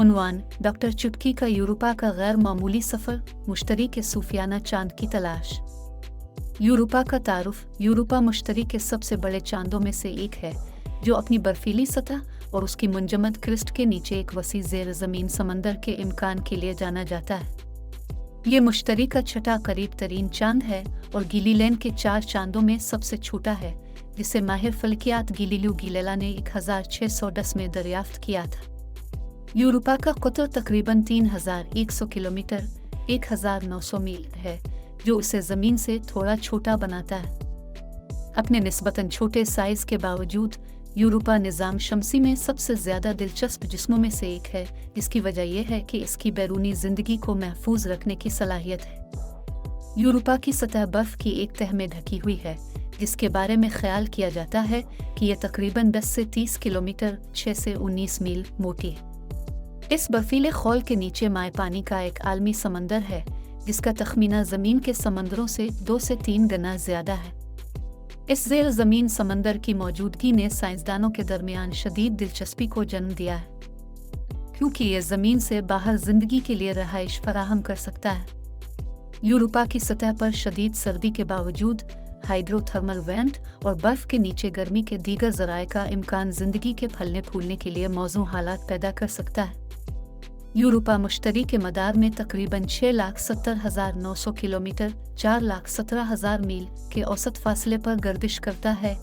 उन्वान: doctor चुटकी का Europa का गैर मामूली सफ़र, मुश्तरी के सूफियाना चांद की तलाश। यूरोपा का तारुफ: यूरोपा मुश्तरी के सबसे बड़े चांदों में से एक है, जो अपनी बर्फीली सतह और उसकी मुंजमद क्रिस्ट के नीचे एक वसी ज़ेर ज़मीन समंदर के इम्कान के लिए जाना जाता है। ये मुश्तरी का छठा करीब तरीन चांद है और गैलीलियो के 4 चांदों में सबसे छोटा है, जिसे माहिर फल्कियात गैलीलियो गैलीली ने 1610 में दरियाफ्त किया था। यूरोपा का क़ुतर तकरीबन 3100 किलोमीटर 1900 मील है, जो उसे ज़मीन से थोड़ा छोटा बनाता है। अपने निस्बतन छोटे साइज़ के बावजूद यूरोपा निज़ाम शमसी में सबसे ज़्यादा दिलचस्प जिस्मों में से एक है, जिसकी वजह यह है कि इसकी बैरूनी ज़िंदगी को महफूज रखने की सलाहियत है। यूरोपा की सतह बर्फ़ की एक तह में ढकी हुई है, जिसके बारे में ख्याल किया जाता है कि यह तकरीबन 10 से 30 किलोमीटर 6 से 19 मील मोटी है। इस बर्फीले खौल के नीचे माए पानी का एक आलमी समंदर है, जिसका तखमीना ज़मीन के समंदरों से 2 से 3 गुना ज़्यादा है। इस ज़ेर ज़मीन समंदर की मौजूदगी ने साइंसदानों के दरमियान शदीद दिलचस्पी को जन्म दिया है, क्योंकि यह ज़मीन से बाहर ज़िंदगी के लिए रहाइश फराहम कर सकता है। यूरोपा की सतह पर शदीद सर्दी के बावजूद हाइड्रोथर्मल वेंट और बर्फ़ के नीचे गर्मी के दीगर ज़राए का इम्कान ज़िंदगी के फलने फूलने के लिए मौजूद हालात पैदा कर सकता है। यूरोपा मुश्तरी के मदार में तकरीबन 6,70,900 किलोमीटर 4,17,000 मील के औसत फासले पर गर्दिश करता है,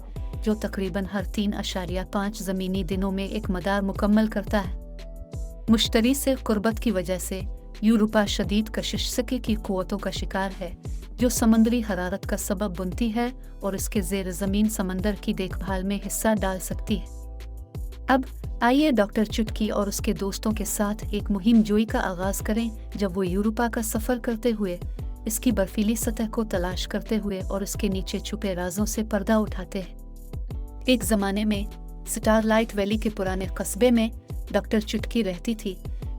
जो तकरीबन हर 3.5 ज़मीनी दिनों में एक मदार मुकम्मल करता है। मुश्तरी से कुर्बत की वजह से यूरोपा शदीद कशिश सके की क़ुव्वतों का शिकार है, जो समंदरी हरारत का सबब बनती है और इसके ज़ेर ज़मीन समंदर की देखभाल में हिस्सा डाल सकती है। अब आइए डॉक्टर चुटकी और उसके दोस्तों के साथ एक मुहिम जोई का आगाज़ करें, जब वो यूरोपा का सफ़र करते हुए इसकी बर्फीली सतह को तलाश करते हुए और इसके नीचे छुपे राजों से पर्दा उठाते हैं। एक ज़माने में स्टारलाइट वैली के पुराने कस्बे में डॉक्टर चुटकी रहती थी,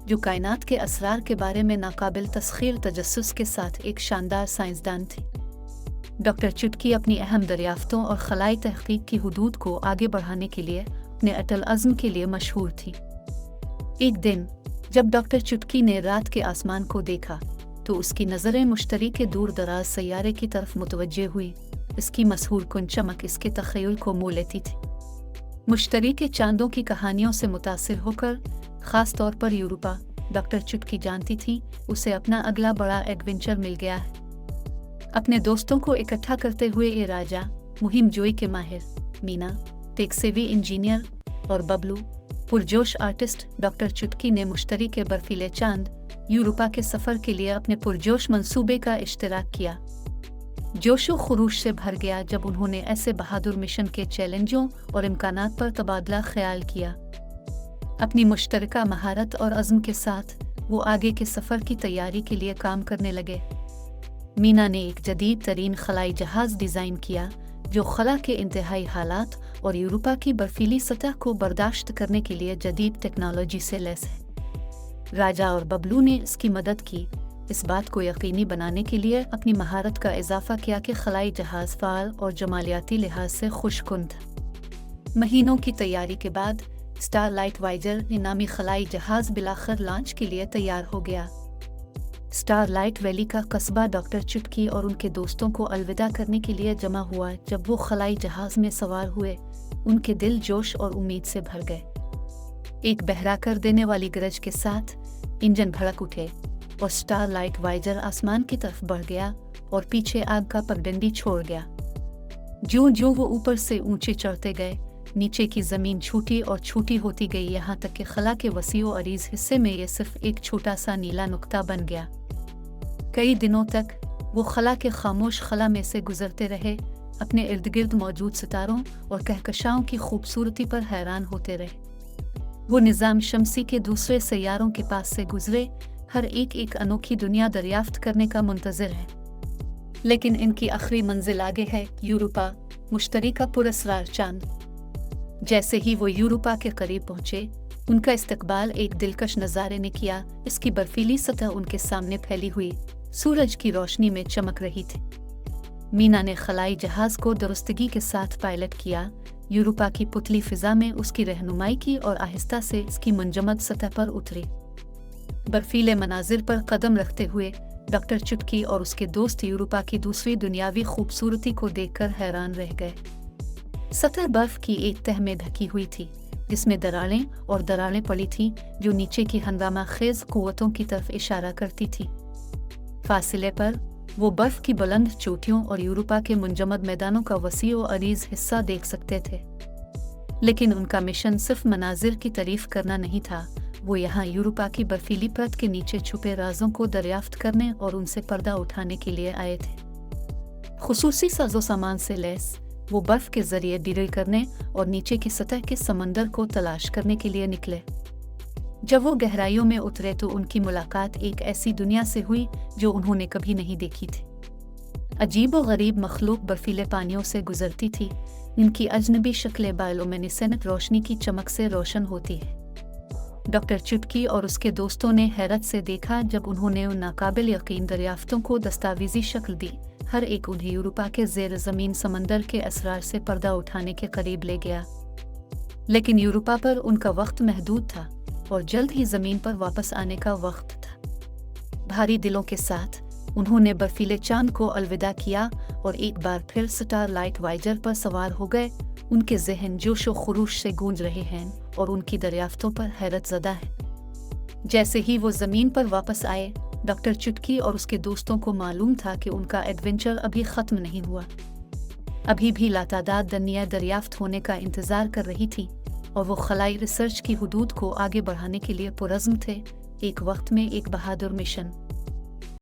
जो कायनात के असरार के बारे में नाकाबिल तस्खीर तजस्सुस के साथ एक शानदार साइंसदान थी। डॉक्टर चुटकी अपनी अहम दरियाफ्तों और खलाई तहकीक की हुदूद को आगे बढ़ाने के लिए अपने अटल अज़्म के लिए मशहूर थी। एक दिन जब डॉक्टर चुटकी ने रात के आसमान को देखा, तो उसकी नज़रें मुश्तरी के दूर दराज सैयारे की तरफ मुतवज्जे हुई। इसकी मशहूर कुन चमक इसके तख़य्युल को मोह लेती थी। मुश्तरी के चांदों की कहानियों से मुतासिर होकर, ख़ास तौर पर यूरोपा, डॉक्टर चुटकी जानती थी उसे अपना अगला बड़ा एडवेंचर मिल गया है। अपने दोस्तों को इकट्ठा करते हुए ये राजा, मुहिम जोई के माहिर मीना, टेक्सेवी इंजीनियर और बबलू, पुरजोश आर्टिस्ट डॉक्टर चुटकी ने मुश्तरी के बर्फीले चांद यूरोपा के सफ़र के लिए अपने पुरजोश मंसूबे का इश्तिराक किया। जोशो खरूश से भर गया जब उन्होंने ऐसे बहादुर मिशन के चैलेंजों और इम्कानात पर तबादला ख्याल किया। अपनी मुश्तरका महारत और अज़्म के साथ वो आगे के सफ़र की तैयारी के लिए काम करने लगे। मीना ने एक जदीद तरीन खलाई जहाज़ डिज़ाइन किया, जो खला के इंतहाई हालात और यूरोपा की बर्फीली सतह को बर्दाश्त करने के लिए जदीद टेक्नोलॉजी से लैस है। राजा और बबलू ने इसकी मदद की, इस बात को यकीनी बनाने के लिए अपनी महारत का इजाफा किया कि खलाई जहाज़ फ़ाल और जमालियाती लिहाज से खुशकुन था। महीनों की तैयारी के बाद स्टारलाइट वाइजर नामी खलाई जहाज़ बिलाखिर लॉन्च के लिए तैयार हो गया। स्टारलाइट वैली का कस्बा डॉक्टर चुटकी और उनके दोस्तों को अलविदा करने के लिए जमा हुआ। जब वो खलाई जहाज़ में सवार हुए, उनके दिल जोश और उम्मीद से भर गए। एक बहरा कर देने वाली गरज के साथ इंजन भड़क उठे और स्टारलाइट वाइजर आसमान की तरफ बढ़ गया और पीछे आग का पगडंडी छोड़ गया। जो वो ऊपर से ऊंचे चढ़ते गए, नीचे की ज़मीन छूटी और छूटी होती गई, यहाँ तक कि खला के वसीओ अरीज़ हिस्से में ये सिर्फ एक छोटा सा नीला नुक्ता बन गया। कई दिनों तक वो खला के खामोश खला में से गुजरते रहे, अपने इर्द गिर्द मौजूद सितारों और कहकशाओं की खूबसूरती पर हैरान होते रहे। वो निज़ाम शमसी के दूसरे सैयारों के पास से गुजरे, हर एक अनोखी दुनिया दरियाफ्त करने का मुंतज़िर है। लेकिन इनकी आखिरी मंजिल आगे है, यूरोपा, मुश्तरी का पुरअसरार चांद। जैसे ही वो यूरोपा के करीब पहुंचे, उनका इस्तकबाल एक दिलकश नज़ारे ने किया। इसकी बर्फीली सतह उनके सामने फैली हुई सूरज की रोशनी में चमक रही थी। मीना ने खलाई जहाज़ को दुरुस्तगी के साथ पायलट किया, यूरोपा की पुतली फिजा में उसकी रहनुमाई की और आहिस्ता से इसकी मुंजमद सतह पर उतरी। बर्फीले मनाजिर पर कदम रखते हुए डॉक्टर चुटकी और उसके दोस्त यूरोपा की दूसरी दुनियावी खूबसूरती को देखकर हैरान रह गए। सतह बर्फ की एक तह में ढकी हुई थी, जिसमें दरारें और दरारें पड़ी थीं, जो नीचे की हंगामा खेज कुव्वतों की तरफ इशारा करती थी। फासिले पर वो बर्फ की बुलंद चोटियों और यूरोपा के मुंजमद मैदानों का वसी और अरीज हिस्सा देख सकते थे। लेकिन उनका मिशन सिर्फ मनाजिर की तारीफ करना नहीं था, वो यहाँ यूरोपा की बर्फीली परत के नीचे छुपे राजों को दरियाफ्त करने और उनसे पर्दा उठाने के लिए आए थे। खुसूसी साजो सामान से लैस वो बर्फ के जरिए डील करने और नीचे की सतह के समंदर को तलाश करने के लिए निकले। जब वो गहराइयों में उतरे तो उनकी मुलाकात एक ऐसी दुनिया से हुई जो उन्होंने कभी नहीं देखी थी। अजीब व गरीब मखलूक बर्फीले पानियों से गुजरती थी, इनकी अजनबी शक्लें बायोलुमिनेसेंट रोशनी की चमक से रोशन होती है। डॉक्टर चुटकी और उसके दोस्तों ने हैरत से देखा जब उन्होंने उन नाकाबिल यकीन दरियाफ्तों को दस्तावेजी शक्ल दी। हर एक उन्हें यूरोपा के ज़ेर ज़मीन समंदर के असरार से पर्दा उठाने के करीब ले गया। लेकिन यूरोपा पर उनका वक्त महदूद था और जल्द ही ज़मीन पर वापस आने का वक्त था। भारी दिलों के साथ उन्होंने बर्फीले चांद को अलविदा किया और एक बार फिर स्टार लाइट वाइजर पर सवार हो गए। उनके जहन जोश व खुरूश से गूंज रहे हैं और उनकी दरियाफ्तों पर हैरत ज़दा है। जैसे ही वो ज़मीन पर वापस आए, डॉक्टर चुटकी और उसके दोस्तों को मालूम था कि उनका एडवेंचर अभी ख़त्म नहीं हुआ। अभी भी लातादाद दुनिया दरियाफ्त होने का इंतज़ार कर रही थी और वो खलाई रिसर्च की हुदूद को आगे बढ़ाने के लिए पुरज़्म थे। एक वक्त में एक बहादुर मिशन।